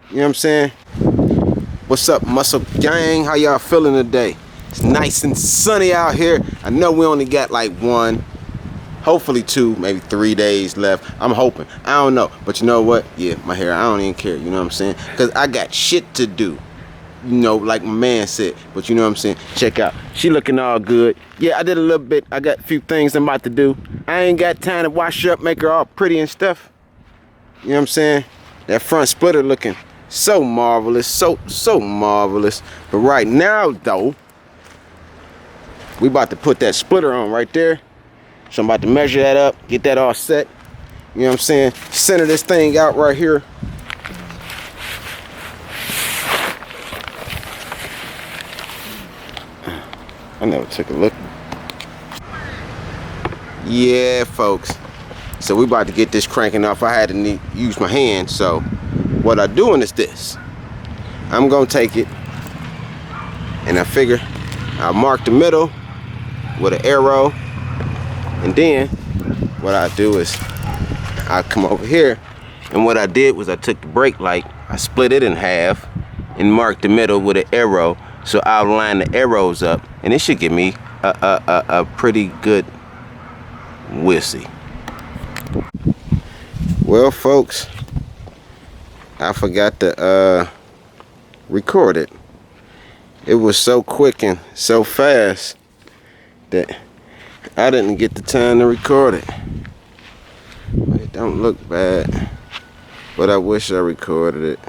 You know what I'm saying? What's up, muscle gang? How y'all feeling today? It's nice and sunny out here. I know we only got like 1, hopefully 2, maybe 3 days left. I'm hoping. I don't know. But you know what? Yeah, my hair, I don't even care. You know what I'm saying? Because I got shit to do. You know, like my man said. But you know what I'm saying? Check out. She looking all good. Yeah, I did a little bit. I got a few things I'm about to do. I ain't got time to wash up, make her all pretty and stuff. You know what I'm saying? That front splitter looking so marvelous. So marvelous. But right now, though, we about to put that splitter on right there. So I'm about to measure that up, get that all set. You know what I'm saying? Center this thing out right here. I never took a look. Yeah, folks. So we about to get this cranking off. I had to use my hand. So what I'm doing is this. I'm gonna take it, and I figure I'll mark the middle with an arrow, and then what I do is I come over here, and what I did was I took the brake light, I split it in half, and marked the middle with an arrow. So I'll line the arrows up, and it should give me a pretty good whissy. Well, folks, I forgot to record it. It was so quick and so fast that I didn't get the time to record it. It don't look bad, but I wish I recorded it.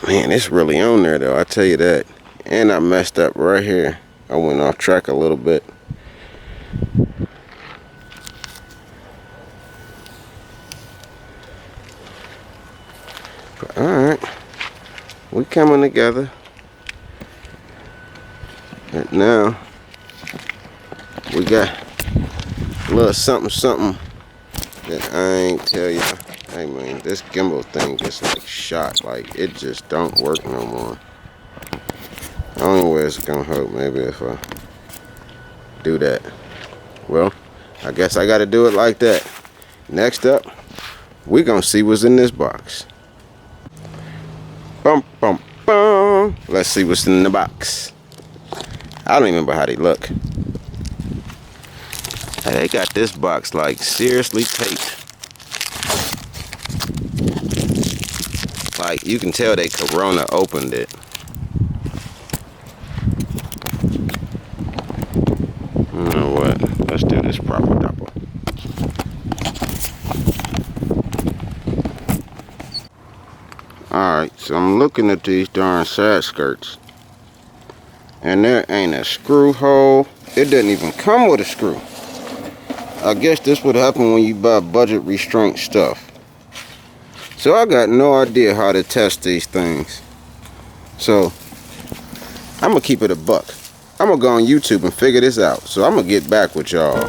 Man, it's really on there though, I tell you that. And I messed up right here. I went off track a little bit. But alright, we coming together. And now we got a little something that I ain't tell you. Hey man, this gimbal thing gets like shot. Like it just don't work no more. The only way it's gonna hurt maybe if I do that. Well, I guess I gotta do it like that. Next up, we gonna see what's in this box. Bum bum bum. Let's see what's in the box. I don't even remember how they look. Hey, they got this box like seriously taped. Like you can tell they Corona opened it. You know what? Let's do this proper double. Alright, so I'm looking at these darn side skirts. And there ain't a screw hole. It doesn't even come with a screw. I guess this would happen when you buy budget restraint stuff. So I got no idea how to test these things. So I'm gonna keep it a buck. I'm gonna go on YouTube and figure this out. So I'm gonna get back with y'all.